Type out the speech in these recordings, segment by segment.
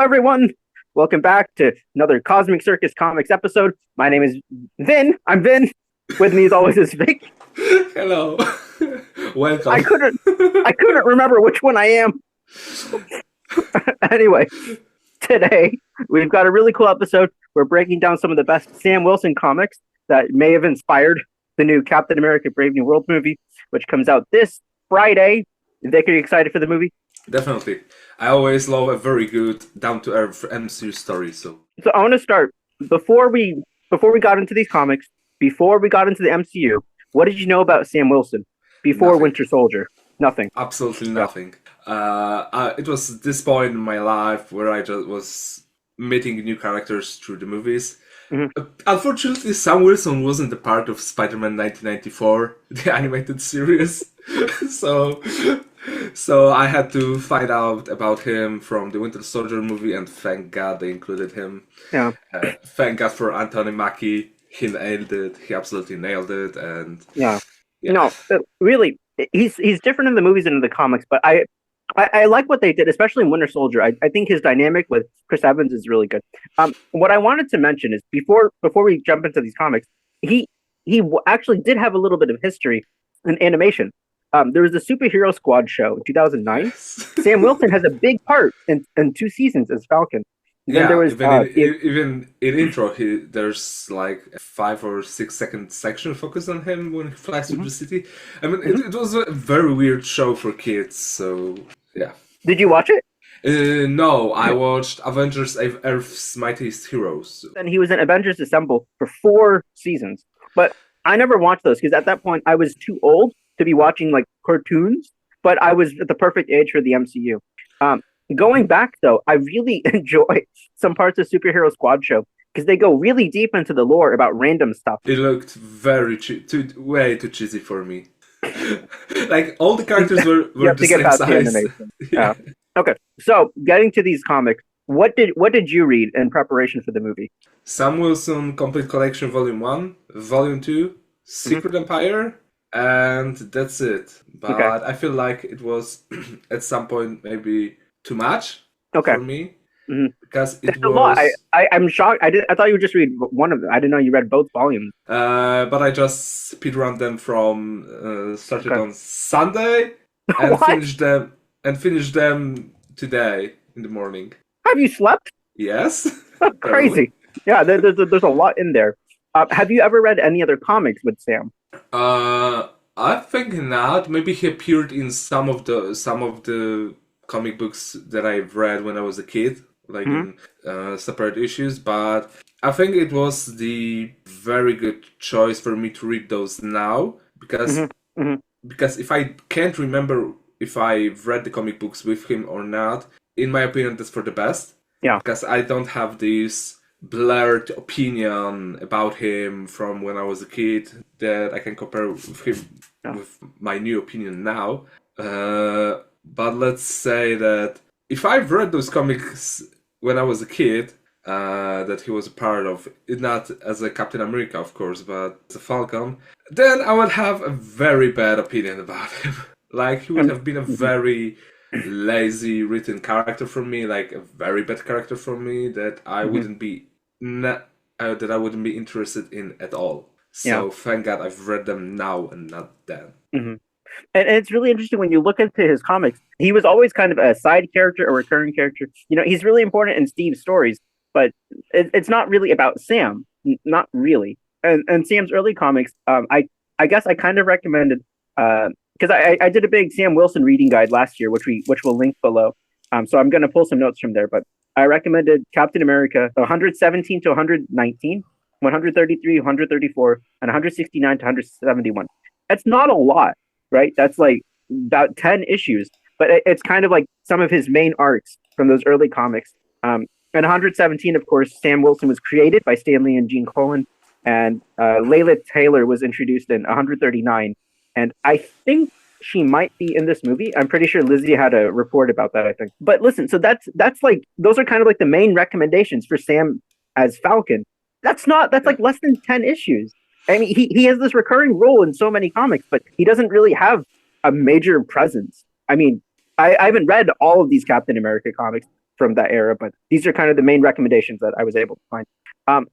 everyone. Welcome back to another Cosmic Circus Comics episode. My name is Vin. I'm Vin. With me as always is Vic. Hello. Welcome. I couldn't remember which one I am. Anyway, today we've got a really cool episode. We're breaking down some of the best Sam Wilson comics that may have inspired the new Captain America Brave New World movie, which comes out this Friday. Vic, are you excited for the movie? Definitely. I always love a very good, down-to-earth MCU story. So I want to start before we got into these comics, before we got into the MCU. What did you know about Sam Wilson before Nothing. Winter Soldier? Nothing. Absolutely nothing. It was this point in my life where I just was meeting new characters through the movies. Mm-hmm. Unfortunately, Sam Wilson wasn't a part of Spider-Man 1994, the animated series. So I had to find out about him from the Winter Soldier movie, and thank God they included him. Yeah. Thank God for Anthony Mackie. He nailed it. He absolutely nailed it. And Yeah. No, really, he's different in the movies than in the comics, but I like what they did, especially in Winter Soldier. I think his dynamic with Chris Evans is really good. What I wanted to mention is before we jump into these comics, he actually did have a little bit of history in animation. There was the Superhero Squad show in 2009. Sam Wilson has a big part in 2 seasons as Falcon. Then there was even in intro, there's like a 5 or 6 second section focused on him when he flies through the city. I mean, it was a very weird show for kids. So yeah. Did you watch it? No, I watched Avengers: Earth's Mightiest Heroes. And he was in Avengers Assemble for 4 seasons, but I never watched those because at that point I was too old to be watching like cartoons, but I was at the perfect age for the MCU. Going back though, I really enjoy some parts of Superhero Squad show because they go really deep into the lore about random stuff. It looked very way too cheesy for me. Like all the characters were the same size. The yeah. Okay, so getting to these comics, what did you read in preparation for the movie? Sam Wilson Complete Collection Volume 1, Volume 2, Secret Empire, and that's it. But I feel like it was at some point maybe too much for me, because it was a lot. I'm shocked. I thought you would just read one of them. I didn't know you read both volumes. But I just speedrun them from started on Sunday and finished them today in the morning. Have you slept? Yes. That's crazy. Yeah, there's a lot in there. Have you ever read any other comics with Sam? I think not. Maybe he appeared in some of the comic books that I've read when I was a kid, like in separate issues. But I think it was the very good choice for me to read those now, because if I can't remember if I've read the comic books with him or not, in my opinion, that's for the best. Yeah. Because I don't have this blurred opinion about him from when I was a kid that I can compare with him with my new opinion now. But let's say that if I've read those comics when I was a kid, that he was a part of, not as a Captain America, of course, but as a Falcon, then I would have a very bad opinion about him. Like, he would have been a very lazy written character for me, like a very bad character for me that I wouldn't be interested in at all. So thank God I've read them now and not then. And it's really interesting when you look into his comics. He was always kind of a side character, a recurring character. You know, he's really important in Steve's stories, but it's not really about Sam. Not really. And Sam's early comics, I guess I kind of recommended because I did a big Sam Wilson reading guide last year, which we'll link below. So I'm going to pull some notes from there, but I recommended Captain America 117 to 119, 133, 134, and 169 to 171. That's not a lot. Right, that's like about 10 issues, but it's kind of like some of his main arcs from those early comics. And 117, of course, Sam Wilson was created by Stan Lee and Gene Colan, and Layla Taylor was introduced in 139, and I think she might be in this movie. I'm pretty sure Lizzie had a report about that, I think. But listen, so that's like, those are kind of like the main recommendations for Sam as Falcon. That's like less than 10 issues. I mean, he has this recurring role in so many comics, but he doesn't really have a major presence. I mean, I haven't read all of these Captain America comics, from that era, but these are kind of the main recommendations that I was able to find.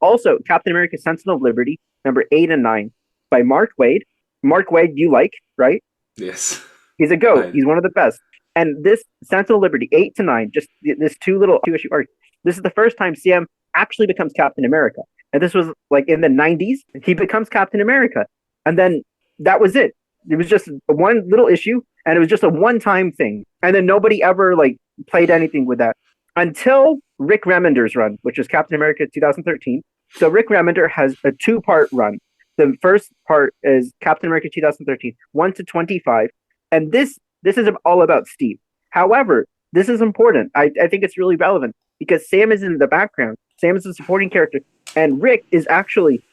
Also, Captain America: Sentinel of Liberty, number 8 and 9, by Mark Waid. Mark Waid, you like, right? Yes. He's a goat. I, He's one of the best. And this Sentinel of Liberty, 8 to 9, just this two issue arc. This is the first time Sam actually becomes Captain America. And this was like in the 90s. He becomes Captain America. And then that was it. It was just one little issue, and it was just a one-time thing. And then nobody ever like played anything with that until Rick Remender's run, which is Captain America 2013. So Rick Remender has a 2-part run. The first part is Captain America 2013, 1 to 25. And this is all about Steve. However, this is important. I think it's really relevant because Sam is in the background. Sam is a supporting character. And Rick is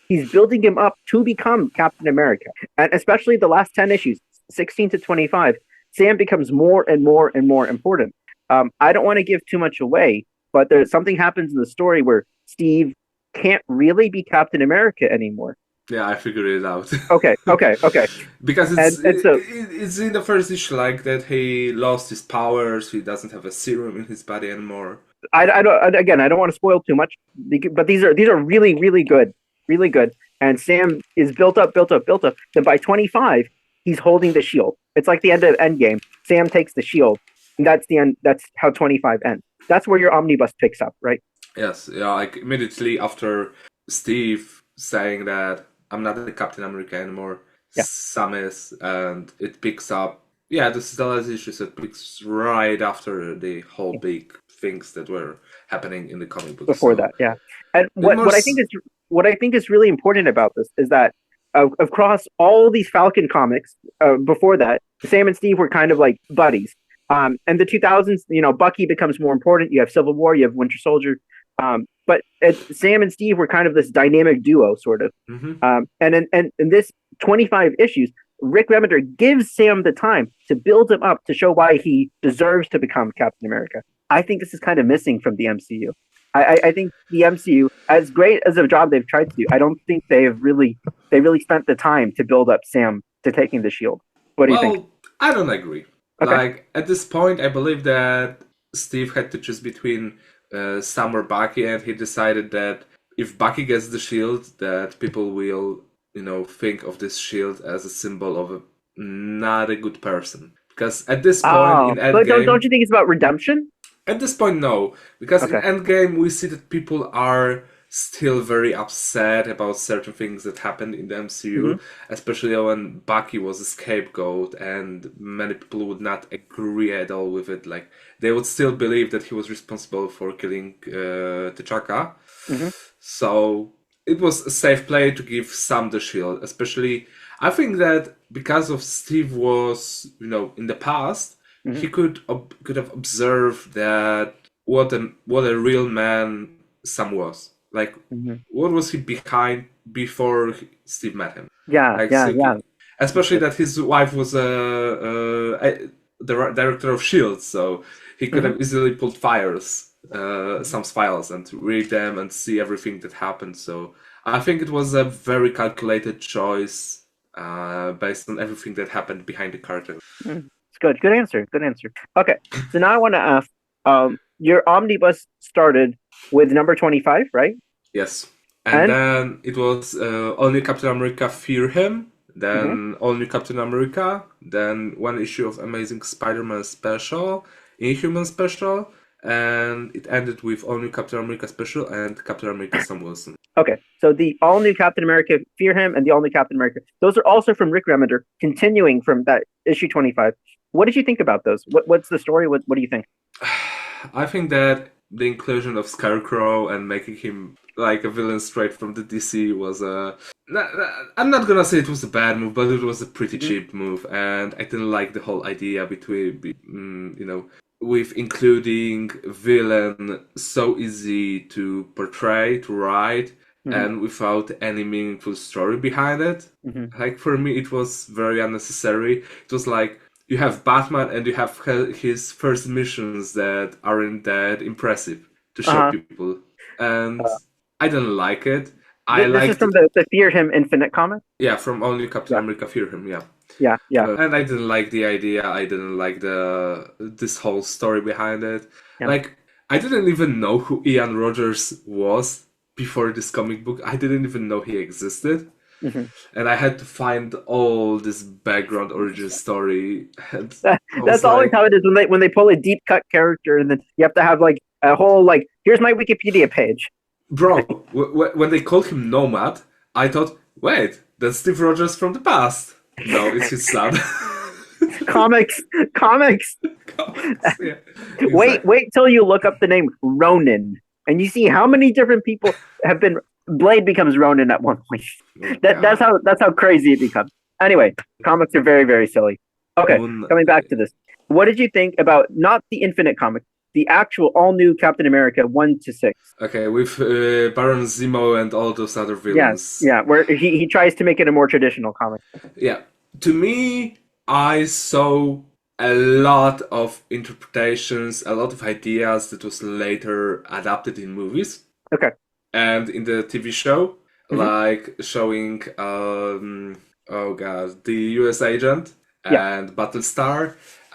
he's building him up to become Captain America. And especially the last 10 issues, 16 to 25, Sam becomes more and more and more important. I don't want to give too much away, but there's something happens in the story where Steve can't really be Captain America anymore. Yeah, I figured it out. Okay. Because so, it's in the first issue like that he lost his powers, he doesn't have a serum in his body anymore. I don't want to spoil too much, but these are really, really good. Really good. And Sam is built up. Then by 25, he's holding the shield. It's like the end of Endgame. Sam takes the shield. And that's the end. That's how 25 ends. That's where your omnibus picks up, right? Yes, yeah, like immediately after Steve saying that I'm not the Captain America anymore, yeah. Sam is, and it picks up. Yeah, this is the last issue that picks right after the whole big things that were happening in the comic books. Before that, yeah. And what I think is really important about this is that across all these Falcon comics before that, Sam and Steve were kind of like buddies. And the 2000s, Bucky becomes more important. You have Civil War, you have Winter Soldier. But Sam and Steve were kind of this dynamic duo, sort of. Mm-hmm. And in this 25 issues, Rick Remender gives Sam the time to build him up to show why he deserves to become Captain America. I think this is kind of missing from the MCU. I think the MCU, as great as a job they've tried to do, I don't think they really spent the time to build up Sam to taking the shield. What do you think? I don't agree. Okay. Like at this point, I believe that Steve had to choose between Sam or Bucky, and he decided that if Bucky gets the shield, that people will, think of this shield as a symbol of not a good person. Because at this point in Endgame, but don't you think it's about redemption? At this point, no. Because in Endgame, we see that people are still very upset about certain things that happened in the MCU, especially when Bucky was a scapegoat, and many people would not agree at all with it. Like, they would still believe that he was responsible for killing T'Chaka. So it was a safe play to give Sam the shield. Especially, I think that because of Steve was, in the past, he could have observed that what a real man Sam was. Like, what was he behind before Steve met him? Yeah. Especially that his wife was the director of S.H.I.E.L.D., so he could have easily pulled Sam's files and read them and see everything that happened. So I think it was a very calculated choice based on everything that happened behind the curtain. It's good. Good answer. Okay, so now I want to ask, your omnibus started with number 25, right? Yes. And then it was All New Captain America Fear Him, then All New Captain America, then one issue of Amazing Spider-Man Special, Inhuman Special, and it ended with All New Captain America Special and Captain America Sam Wilson. Okay, so the All New Captain America Fear Him and the All New Captain America, those are also from Rick Remender, continuing from that issue 25. What did you think about those? What's the story? What do you think? I think that the inclusion of Scarecrow and making him like a villain straight from the DC was I'm not gonna say it was a bad move, but it was a pretty cheap move, and I didn't like the whole idea with including villain so easy to portray, to write, and without any meaningful story behind it. Like, for me, it was very unnecessary. It was like, you have Batman and you have his first missions that aren't that impressive to show people. And I didn't like it. This is from the Fear Him Infinite comic? Yeah, from Only Captain America Fear Him, yeah. Yeah. And I didn't like the idea. I didn't like this whole story behind it. Yeah. Like, I didn't even know who Ian Rogers was before this comic book. I didn't even know he existed. Mhm. And I had to find all this background origin story. And I was That's always like, how it is when they pull a deep cut character, and then you have to have like a whole like here's my Wikipedia page. bro, when they called him Nomad, I thought, wait, that's Steve Rogers from the past. No, it's his son. Comics, comics. Comics, yeah, exactly. Wait till you look up the name Ronin, and you see how many different people have been. Blade becomes Ronin at one point. Oh, That's God. how crazy it becomes. Anyway, comics are very very silly. Okay, Moon. coming back to this, what did you think about not the Infinite comic, the actual all new Captain America 1 to 6? Okay, with Baron Zemo and all those other Yeah, villains. yeah, where he tries to make it a more traditional comic. Yeah, to me, I saw a lot of interpretations, a lot of ideas that was later adapted in movies Okay. and in the TV show, Hmm. like showing, oh god, the U.S. agent Yeah. and Battlestar,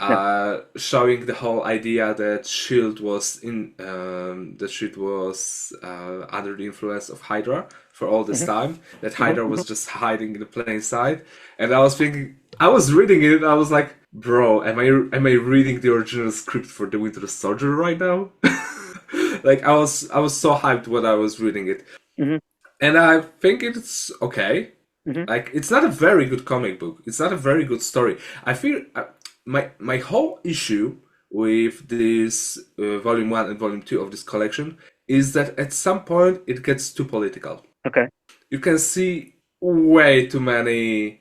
Yeah. showing the whole idea that Shield was under the influence of Hydra for all this Hmm. time. That Hmm. Hydra Hmm. was just hiding in the plain sight, and I was thinking, I was reading it, and I was like, bro, am I reading the original script for the Winter Soldier right now? Like I was so hyped when I was reading it, Hmm. and I think it's okay. Hmm. Like it's not a very good comic book. It's not a very good story. I feel my whole issue with this volume 1 and volume 2 of this collection is that at some point it gets too political. Okay. You can see way too many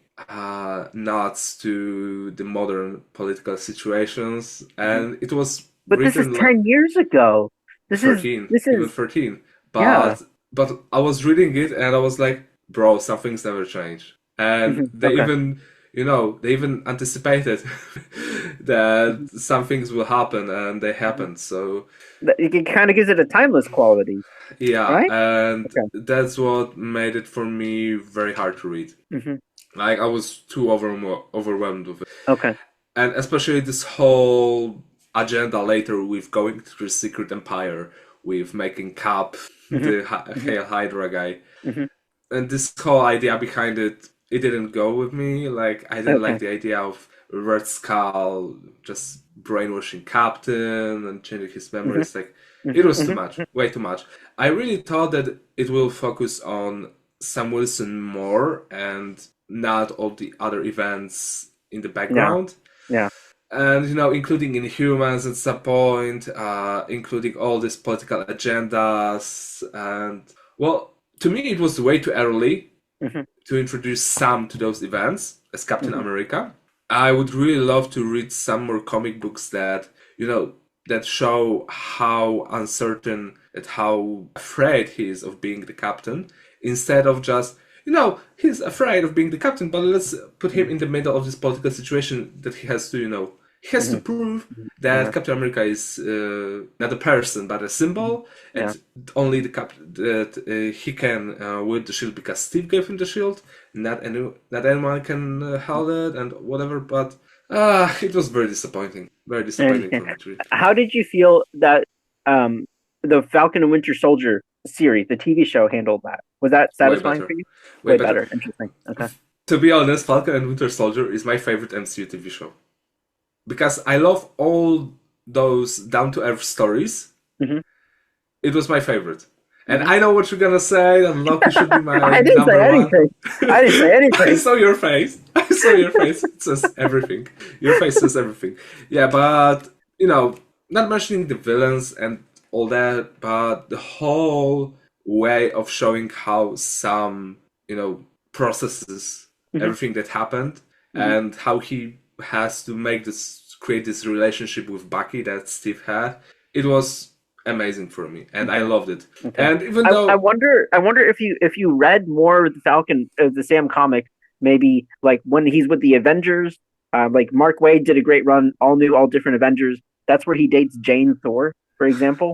nods to the modern political situations, Mhm. and it was But this is written like 10 years ago. This is 13, this even is 13. yeah. But I was reading it and I was like, bro, some things never change. And Mhm. Okay. they even anticipated that Mhm. some things will happen and they Mhm. happened. So It kind of gives it a timeless quality, yeah, right? and Okay. that's what made it for me very hard to read. Hmm. Like I was too overwhelmed with it. Okay. And especially this whole agenda later with going to the Secret Empire, with making Cap Hmm. the Hmm. Hail Hydra guy, Hmm. and this whole idea behind it, it didn't go with me. Like I didn't like Okay. the idea of Red Skull just brainwashing Captain and changing his Hmm. memories. Like it Hmm. was too Hmm. much, way too much. I really thought that it will focus on Sam Wilson more and not all the other events in the Yeah. background, Yeah. and including Inhumans at some point, including all these political agendas, and well, to me it was way too early Hmm. to introduce Sam to those events as Captain Hmm. America. I would really love to read some more comic books that that show how uncertain and how afraid he is of being the captain, instead of just he's afraid of being the captain, but let's put him in the middle of this political situation that he has to he has to Hmm. prove that Yeah. Captain America is not a person but a Mhm. symbol, Yeah. and only that he can wield the shield because Steve gave him the shield. Not anyone can hold it and whatever. But it was very I disappointing understand. for me to read. How did you feel that um the Falcon and Winter Soldier series, the TV show, handled that? Was that Way satisfying for better, you? way Way better. better. Interesting. Okay. To be honest, Falcon and Winter Soldier is my favorite MCU TV show because I love all those down to earth stories. Hmm. It was my favorite. And Hmm. I know what you're gonna say, that Loki should be my I didn't say number one. anything. I didn't say I anything. saw your face. I saw your face. It says everything. Your face says everything. Yeah, but, not mentioning the villains and all that, but the whole way of showing how some, processes Hmm. everything that happened, Hmm. and how he has to create this relationship with Bucky that Steve had. It was amazing for me, and I Okay. loved it. Okay. And even I though, wonder. I wonder if you read more of the Falcon, the Sam comic, maybe like when he's with the Avengers. Like Mark Waid did a great run, all new, all different Avengers. That's where he dates Jane Thor, for example.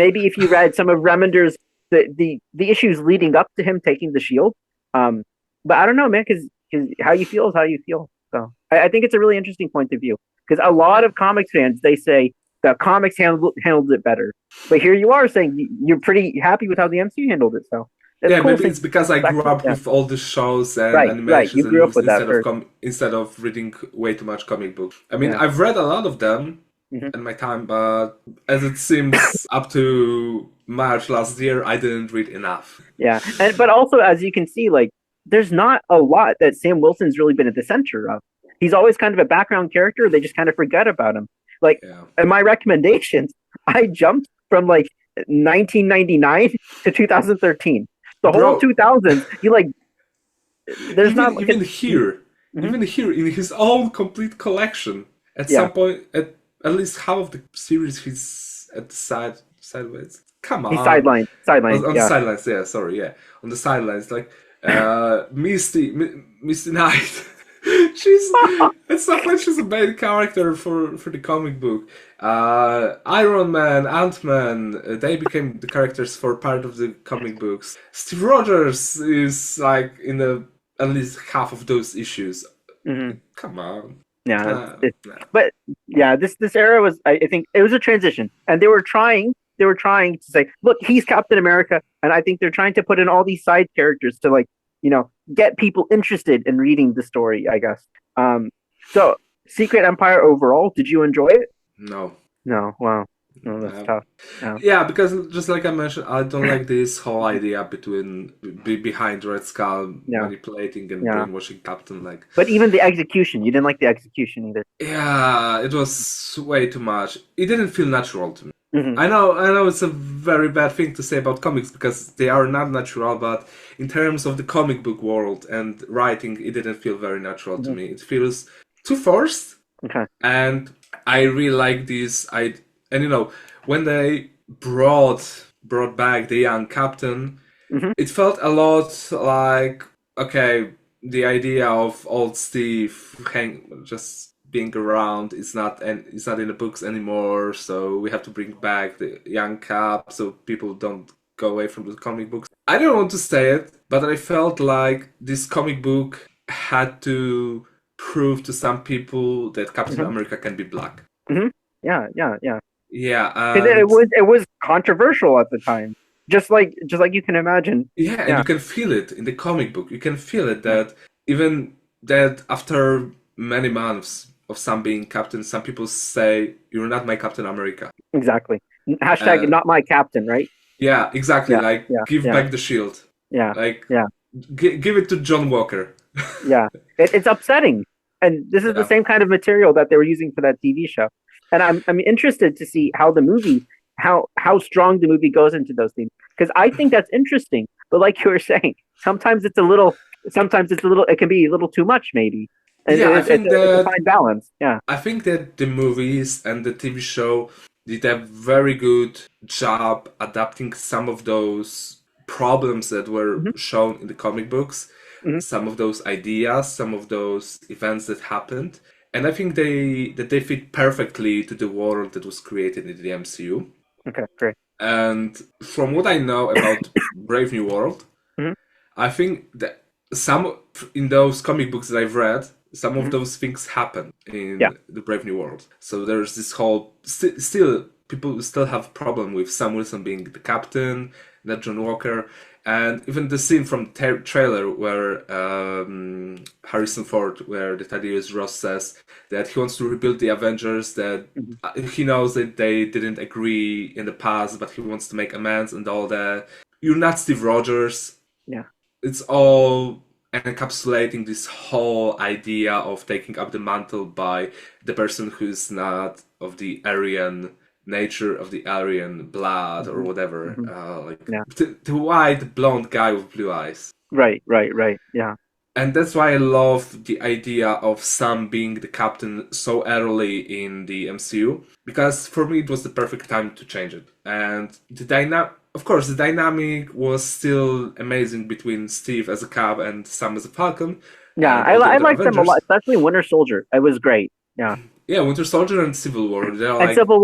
Maybe if you read some of Remender's the issues leading up to him taking the shield. Um, but I don't know, man, because how you feel is how you feel. So I think it's a really interesting point of view because a lot yeah, of comics fans they say the comics handled it better. But here you are saying you're pretty happy with how the MCU handled it. So it's Yeah, cool maybe seeing it's because I grew perspective. up Yeah, with all the shows and right. animations You and grew up movies with that first. instead of reading way too much comic books. I mean, Yeah. I've read a lot of them Hmm. in my time, but as it seems up to March last year, I didn't read enough. Yeah, and but also as you can see, like there's not a lot that Sam Wilson's really been at the center of. He's always kind of a background character. They just kind of forget about him. Like Yeah. in my recommendations, I jumped from like 1999 to 2013. The whole Bro, 2000s, you like there's even not like even a, here, mhm. even here in his own complete collection, at Yeah, some point, at least half of the series, he's at the sideways. Come he's on, sidelined. on the Yeah, sidelines. Yeah, sorry. Yeah, on the sidelines, like Misty Knight. She's at some point she's a main character for the comic book. Iron Man, Ant Man, they became the characters for part of the comic books. Steve Rogers is like in at least half of those issues. hmm Come on. yeah. Nah, nah. But yeah, this era was I think it was a transition, and they were trying to say, look, he's Captain America, and I think they're trying to put in all these side characters to like get people interested in reading the story. I guess. So Secret Empire overall, did you enjoy it? No. No, wow, no, that's Um, tough. Yeah, yeah, because just like I mentioned, I don't like this whole idea behind Red Skull yeah, manipulating and yeah. brainwashing Captain. Like, But even the execution, you didn't like the execution either. yeah, it was way too much. It didn't feel natural to me. Hmm. I know it's a very bad thing to say about comics because they are not natural, but in terms of the comic book world and writing, it didn't feel very natural to Hmm. me. It feels too forced, Okay. and I really like this. And when they brought back the young captain, Hmm. it felt a lot like, okay, the idea of old Steve just being around is not, and it's not in the books anymore. So we have to bring back the young Cap so people don't go away from the comic books. I don't want to say it, but I felt like this comic book had to prove to some people that Captain Hmm. America can be black. Hmm. Yeah, yeah, yeah. Yeah, Because and it was controversial at the time, just like you can imagine. yeah, and Yeah, you can feel it in the comic book. You can feel it yeah, that even that after many months of some being captain, some people say you're not my Captain America. exactly. Hashtag Uh, not my captain, right? yeah, exactly. Yeah, Like yeah, give yeah, back the shield. yeah, Like yeah, give it to John Walker. yeah. It's upsetting, and this is the Yeah. same kind of material that they were using for that TV show. And I'm interested to see how the movie how strong the movie goes into those themes because I think that's interesting. But like you were saying, sometimes it's a little it can be a little too much maybe, and Yeah, it's a fine balance. Yeah. I think that the movies and the TV show did a very good job adapting some of those problems that were Hmm. shown in the comic books, Hmm. some of those ideas, some of those events that happened. And I think they fit perfectly to the world that was created in the MCU. Okay, great. And from what I know about Brave New World, Hmm. I think that some in those comic books that I've read, some of Hmm. those things happen Yeah. in the Brave New World. So there's this whole still people still have problem with Sam Wilson being the captain, not John Walker, and even the scene from the trailer where Harrison Ford, where the Thaddeus Ross says that he wants to rebuild the Avengers, that Hmm. he knows that they didn't agree in the past, but he wants to make amends and all that. You're not Steve Rogers. Yeah. It's all encapsulating this whole idea of taking up the mantle by the person who's not of the Aryan nature, of the Aryan blood or Hmm. whatever. Hmm. Like Yeah. the white blonde guy with blue eyes. Right. Right. Right. Yeah. And that's why I love the idea of Sam being the captain so early in the MCU, because for me it was the perfect time to change it. And of course, the dynamic was still amazing between Steve as a Cap and Sam as a Falcon, Yeah. and all the I other like them a lot, Avengers. especially Winter Soldier. It was great. Yeah. Yeah, Winter Soldier and Civil War. They're And like, Civil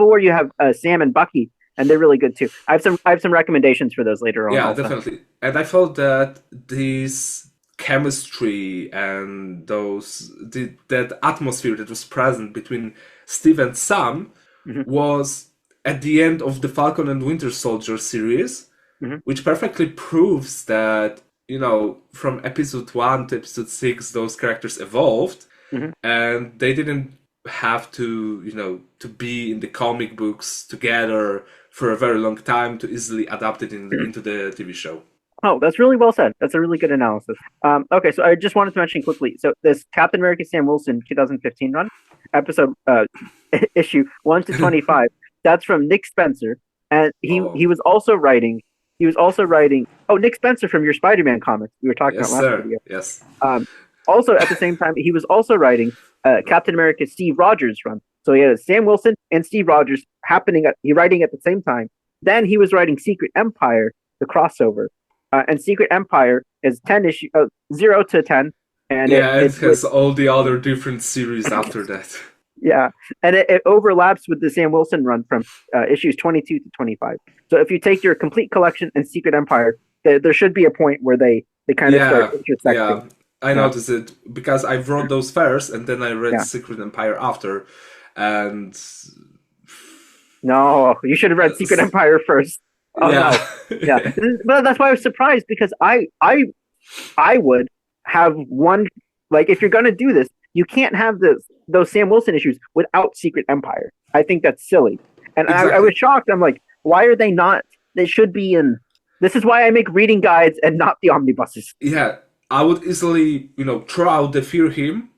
War, you have Sam and Bucky, and they're really good too. I have some recommendations for those later on yeah, also. definitely. And I felt that this chemistry and that atmosphere that was present between Steve and Sam was at the end of the Falcon and Winter Soldier series, which perfectly proves that, from episode 1 to episode 6, those characters evolved, and they didn't have to, to be in the comic books together for a very long time to easily adapt it into the TV show. Oh, that's really well said. That's a really good analysis. Okay, so I just wanted to mention quickly. So this Captain America Sam Wilson 2015 run, episode issue 1 to 25. That's from Nick Spencer, and he was also writing. He was also writing. Oh, Nick Spencer from your Spider-Man comics we were talking about last video. Yes. Also, at the same time, he was also writing Captain America Steve Rogers run. So he had Sam Wilson and Steve Rogers writing at the same time. Then he was writing Secret Empire, the crossover. And Secret Empire is 0 to 10. And it has all the other different series after that. Yeah, and it overlaps with the Sam Wilson run from issues 22 to 25. So if you take your complete collection and Secret Empire, there should be a point where they kind of start intersecting. Yeah, I noticed it because I wrote those first, and then I read Secret Empire after, and... No, you should have read Secret Empire first. Oh, yeah. No. Yeah. But that's why I was surprised, because I would have one, like, if you're going to do this, you can't have those Sam Wilson issues without Secret Empire. I think that's silly. And exactly. I was shocked. I'm like, why are they not? They should be in. This is why I make reading guides and not the omnibuses. Yeah, I would easily, throw out the Fear Him.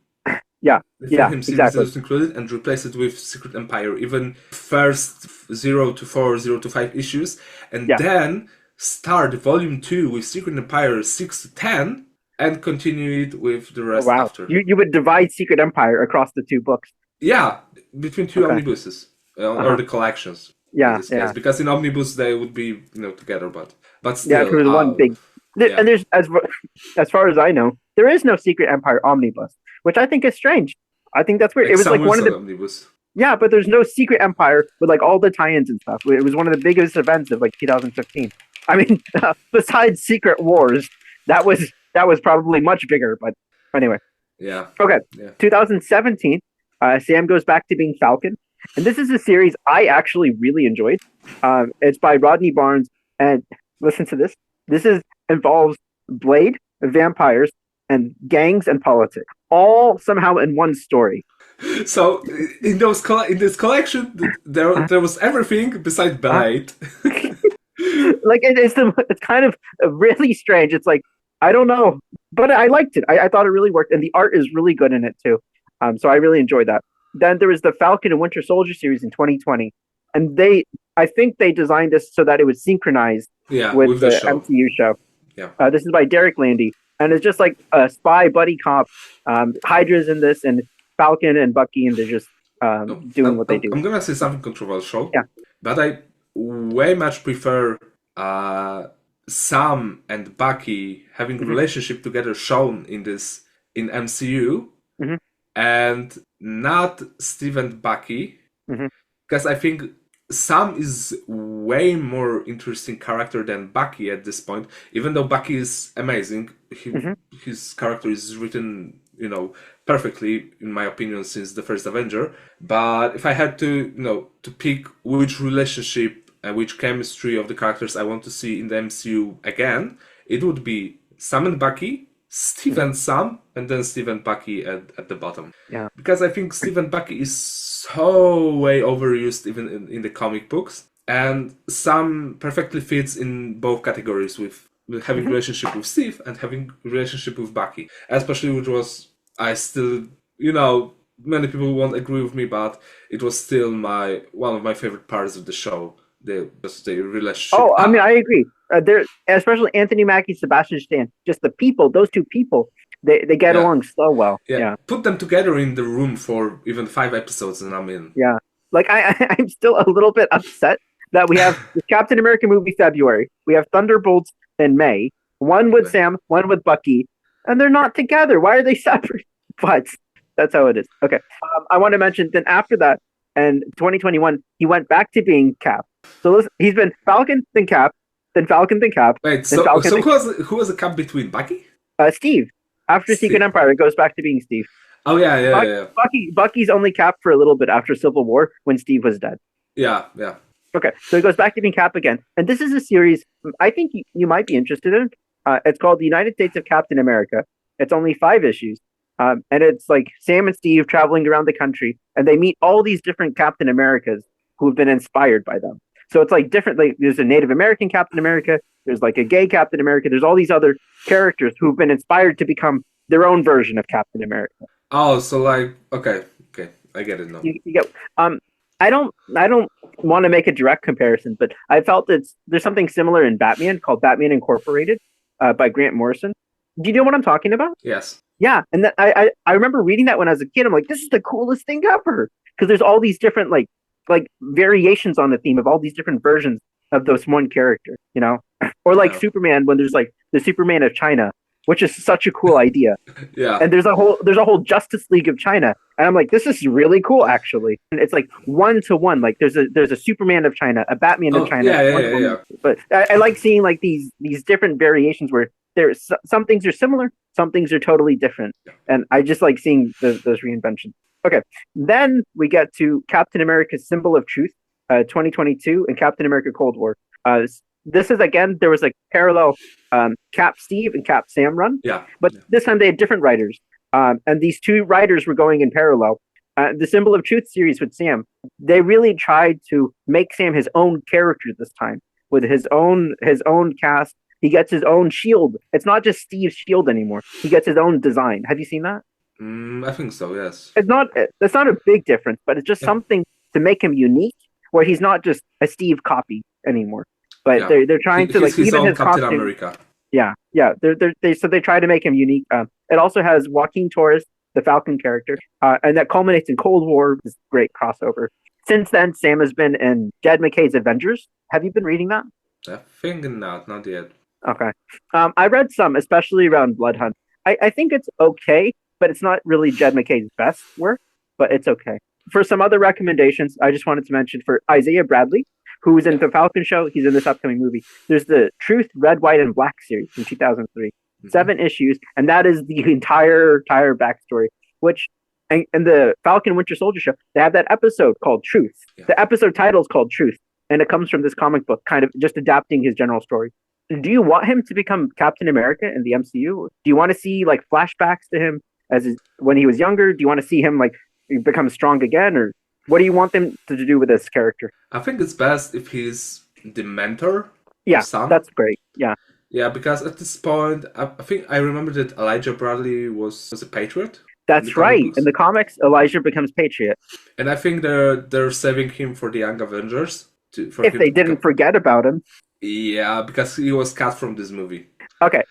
Yeah, Fear Him series that is included and replace it with Secret Empire, even first 0 to 4, 0 to 5 issues, and then start volume 2 with Secret Empire 6 to 10, and continue it with the rest after. You would divide Secret Empire across the 2 books. Yeah, between 2 omnibuses, or the collections. Yeah, in this case. Because in omnibus they would be together, but still. Yeah, because one big. And there's as far as I know, there is no Secret Empire omnibus, which I think is strange. I think that's weird. It was like one of the omnibus. Yeah, but there's no Secret Empire with like all the tie-ins and stuff. It was one of the biggest events of like 2015. I mean, besides Secret Wars, that was probably much bigger. But anyway. Yeah. Okay. Yeah. 2017. Sam goes back to being Falcon, and this is a series I actually really enjoyed. It's by Rodney Barnes, and listen to this. This involves Blade, vampires, and gangs and politics, all somehow in one story. So in this collection, there was everything besides Blade. Like it's kind of really strange. It's like, I don't know, but I liked it. I thought it really worked, and the art is really good in it too. So I really enjoyed that. Then there was the Falcon and Winter Soldier series in 2020, and I think they designed this so that it was synchronized with the MCU show. Yeah. This is by Derek Landy, and it's just like a spy buddy cop. HYDRA's in this, and Falcon and Bucky, and they're just doing what they do. I'm gonna say something controversial. Yeah. But I way much prefer Sam and Bucky having a relationship together shown in MCU, and not Steve and Bucky, because I think Sam is way more interesting character than Bucky at this point. Even though Bucky is amazing, his character is written, perfectly, in my opinion, since the first Avenger. But if I had to pick which relationship and which chemistry of the characters I want to see in the MCU again, it would be Sam and Bucky, Steve and Sam, and then Steve and Bucky at the bottom. Yeah. Because I think Steve and Bucky is so way overused even in the comic books. And Sam perfectly fits in both categories with having a relationship with Steve and having a relationship with Bucky. Especially which was, I still, many people won't agree with me, but it was still one of my favorite parts of the show. The relationship. Oh, I mean, I agree. Especially Anthony Mackie, Sebastian Stan, just the people, those two people, they get along so well. Yeah. Put them together in the room for even 5 episodes and I'm in. Yeah. Like, I'm still a little bit upset that we have the Captain America movie February, we have Thunderbolts in May, one with Sam, one with Bucky, and they're not together. Why are they separate? But that's how it is. Okay. I want to mention, then after that, in 2021, he went back to being Cap. So listen, he's been Falcon, then Cap, then Falcon, then Cap. Wait, so who was the Cap between Bucky? Steve. After Secret Empire, it goes back to being Steve. Oh yeah. Bucky's only Cap for a little bit after Civil War when Steve was dead. Yeah. Okay, so he goes back to being Cap again, and this is a series I think you might be interested in. It's called The United States of Captain America. It's only 5 issues, and it's like Sam and Steve traveling around the country, and they meet all these different Captain Americas who've been inspired by them. So it's like different. Like there's a Native American Captain America. There's like a gay Captain America. There's all these other characters who've been inspired to become their own version of Captain America. Oh, so like okay, I get it now. You get I don't want to make a direct comparison, but I felt that there's something similar in Batman called Batman Incorporated by Grant Morrison. Do you know what I'm talking about? Yes. Yeah, and I remember reading that when I was a kid. I'm like, this is the coolest thing ever because there's all these different like variations on the theme of all these different versions of those one character, or like Superman when there's like the Superman of China, which is such a cool idea. Yeah. And there's a whole Justice League of China. And I'm like, this is really cool, actually. And it's like 1-to-1. Like there's a Superman of China, a Batman of China. Yeah. But I like seeing like these different variations where there's some things are similar, some things are totally different. And I just like seeing those reinventions. Okay. Then we get to Captain America's Symbol of Truth, 2022, and Captain America Cold War. This is, again, there was a parallel Cap Steve and Cap Sam run. Yeah. But this time they had different writers. And these two writers were going in parallel. The Symbol of Truth series with Sam, they really tried to make Sam his own character this time with his own cast. He gets his own shield. It's not just Steve's shield anymore. He gets his own design. Have you seen that? I think so, yes. That's not a big difference, but it's just something to make him unique, where he's not just a Steve copy anymore. But they're trying to like even his Captain costume. America. Yeah. They try to make him unique. It also has Joaquin Torres, the Falcon character, and that culminates in Cold War. This great crossover. Since then, Sam has been in Jed McKay's Avengers. Have you been reading that? I think not yet. Okay. I read some, especially around Blood Hunt. I think it's okay, but it's not really Jed McKay's best work, but it's okay. For some other recommendations, I just wanted to mention for Isaiah Bradley, who's in the Falcon show. He's in this upcoming movie. There's the Truth, Red, White, and Black series from 2003. 7 issues, and that is the entire backstory, which and the Falcon Winter Soldier show, they have that episode called Truth. Yeah. The episode title is called Truth, and it comes from this comic book, kind of just adapting his general story. Do you want him to become Captain America in the MCU? Do you want to see like flashbacks to him when he was younger? Do you want to see him like become strong again, or what do you want them to do with this character? I think it's best if he's the mentor. Yeah, that's great. Yeah. Yeah, because at this point, I think I remember that Elijah Bradley was a Patriot. That's right. In the comics, Elijah becomes Patriot. And I think they're saving him for the Young Avengers. If they didn't forget about him. Yeah, because he was cut from this movie. Okay.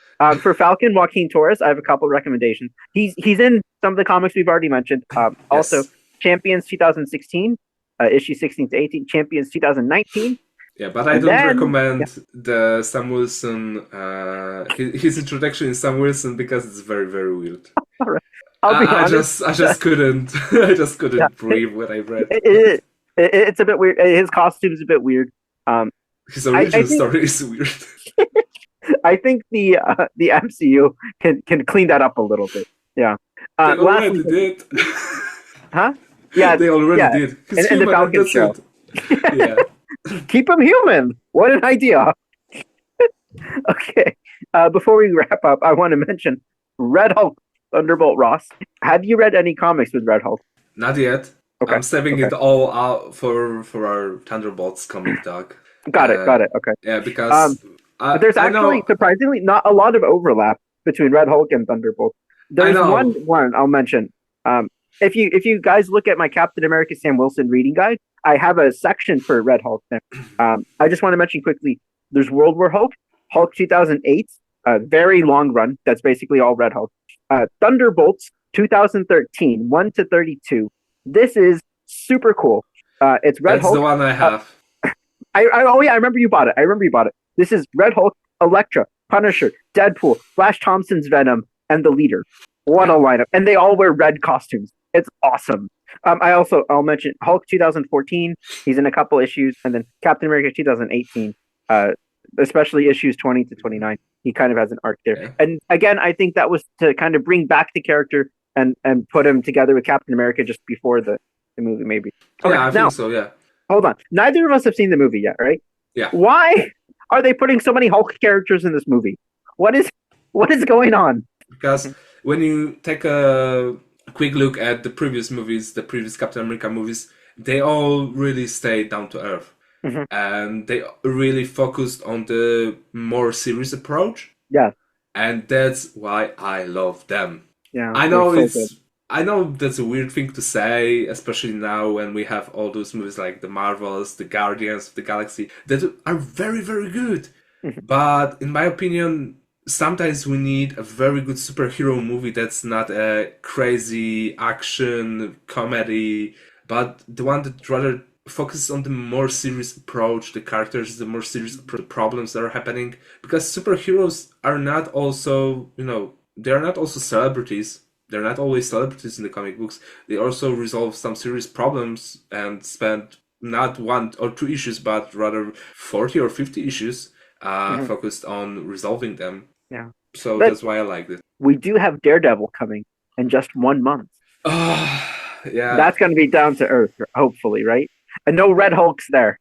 For Falcon, Joaquin Torres, I have a couple of recommendations. He's in some of the comics we've already mentioned. Also, Champions 2016, issue 16 to 18, Champions 2019. Yeah, but I don't recommend the Sam Wilson, his introduction in Sam Wilson because it's very, very weird. All right. I'll be honest. I just couldn't breathe when I read. It's a bit weird. His costume is a bit weird. His origin story is weird. I think the MCU can clean that up a little bit. Yeah. They already did. Huh? Yeah. They already did. In the Falcon show. Yeah. Keep him human. What an idea. Okay. Before we wrap up, I want to mention Red Hulk, Thunderbolt Ross. Have you read any comics with Red Hulk? Not yet. Okay. I'm saving it all out for our Thunderbolts comic talk. Got it. Okay. Yeah, because but there's actually surprisingly not a lot of overlap between Red Hulk and Thunderbolt. There's one I'll mention. If you guys look at my Captain America Sam Wilson reading guide, I have a section for Red Hulk there. I just want to mention quickly, there's World War Hulk, Hulk 2008, a very long run. That's basically all Red Hulk. Thunderbolts 2013, 1 to 32. This is super cool. It's Red Hulk. That's the one I have. I remember you bought it. This is Red Hulk, Elektra, Punisher, Deadpool, Flash Thompson's Venom, and the Leader. What a lineup. And they all wear red costumes. It's awesome. I'll mention Hulk 2014. He's in a couple issues, and then Captain America 2018, especially issues 20 to 29. He kind of has an arc there. Yeah. And again, I think that was to kind of bring back the character and put him together with Captain America just before the movie, maybe. Okay, Yeah, I now think so. Yeah, hold on. Neither of us have seen the movie yet, right? yeah. Why are they putting so many Hulk characters in this movie? What is going on? Because when you take a quick look at the previous movies, the previous Captain America movies, they all really stayed down to earth. Mhm. And they really focused on the more serious approach. Yeah, And that's why I love them. yeah, I they're know so good. I know that's a weird thing to say, especially now when we have all those movies like the Marvels, the Guardians of the Galaxy, that are very, very good. Mhm. But in my opinion, sometimes we need a very good superhero movie that's not a crazy action comedy, but the one that rather focuses on the more serious approach, the characters, the more serious problems that are happening. Because superheroes are not also, they are not also celebrities. They're not always celebrities in the comic books. They also resolve some serious problems and spend not one or two issues, but rather 40 or 50 issues Mhm. focused on resolving them. Yeah, So but that's why I liked it. we do have Daredevil coming in just 1 month. Yeah. That's going to be down to earth, hopefully, right? And no Red Hulks there.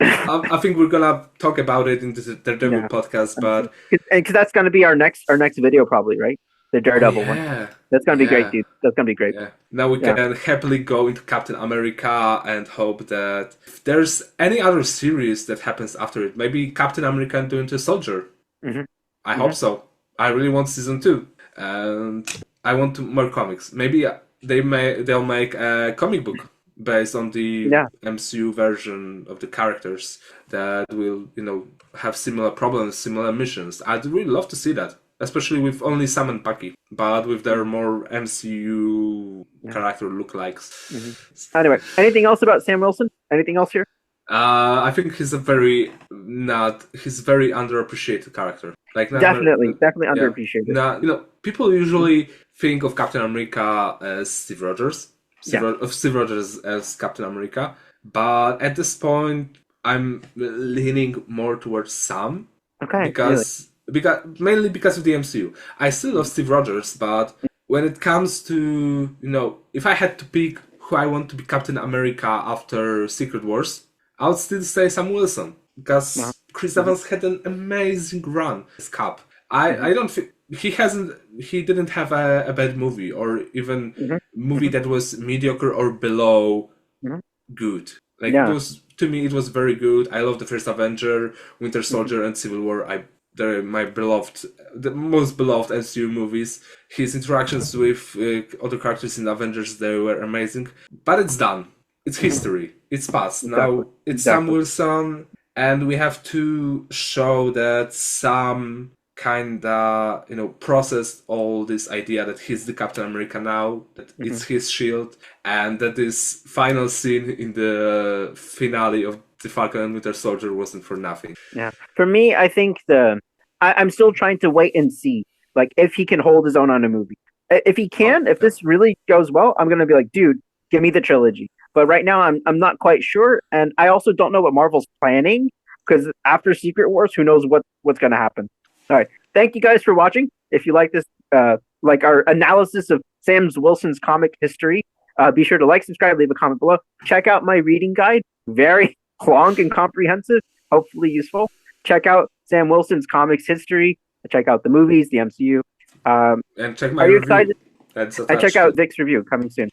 I think we're gonna talk about it in the Daredevil Yeah, podcast, but because that's going to be our next video, probably, right? The oh Daredevil one. yeah, That's going to be great, yeah, dude. That's going to be great. yeah. Now we Yeah. can happily go into Captain America and hope that if there's any other series that happens after it, maybe Captain America and the Winter Soldier. Hmm. I hope Hmm. so. I really want season 2, and I want more comics. Maybe they'll make a comic book based on the Yeah. MCU version of the characters that will, have similar problems, similar missions. I'd really love to see that, especially with only Sam and Bucky, but with their more MCU Yeah. character lookalikes. Hmm. Anyway, anything else about Sam Wilson? Anything else here? I think he's very underappreciated character. Like not Definitely, definitely yeah, underappreciated. not people usually think of Captain America as Steve Rogers, Yeah. Of Steve Rogers as Captain America, but at this point I'm leaning more towards Sam Okay. Really. because mainly because of the MCU. I still love Steve Rogers, but when it comes to if I had to pick who I want to be Captain America after Secret Wars, I would still say Sam Wilson Uh-huh. because Chris Hmm. Evans had an amazing run this Cap. Hmm. I don't think he didn't have a bad movie or even Hmm. movie Hmm. that was mediocre or below Hmm. good. Like it Yeah. was to me, it was very good. I love the first Avenger, Winter Hmm. Soldier, and Civil War. They're my beloved, the most beloved MCU movies. His interactions with other characters in Avengers, they were amazing. But it's done. It's Hmm. history. It's past. Exactly. Now it's Sam Exactly. Wilson, and we have to show that Sam kinda processed all this idea that he's the Captain America now, that Hmm. it's his shield, and that this final scene in the finale of the Falcon and Winter Soldier wasn't for nothing. Yeah. For me, I think I'm still trying to wait and see, like, if he can hold his own on a movie. If he Oh, can, if yeah. this really goes well, I'm gonna be like, dude, give me the trilogy. But right now, I'm not quite sure, and I also don't know what Marvel's planning because after Secret Wars, who knows what's gonna happen. All right. Thank you guys for watching. If you like this, like our analysis of Sam Wilson's comic history, be sure to like, subscribe, leave a comment below. Check out my reading guide. Very long and comprehensive, hopefully useful. Check out Sam Wilson's comics history. Check out the movies, the MCU. And check my Are you review. excited? That's And check attached out to. Vic's review coming soon.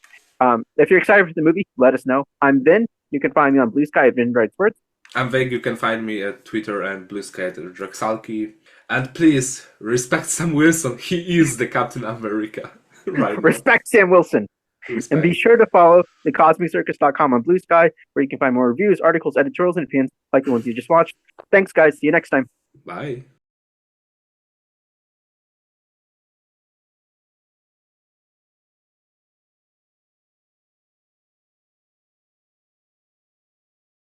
If you're excited for the movie, let us know. I'm Vin. You can find me on Blue Sky at Vin Bright Sports. I'm Vague. You can find me at Twitter and Blue Sky at Draxalki. And please respect Sam Wilson. He is the Captain America right now. Respect Sam Wilson. And be Respect. sure to follow thecosmiccircus.com on Blue Sky, where you can find more reviews, articles, editorials, and opinions like the ones you just watched. Thanks, guys. See you next time. Bye.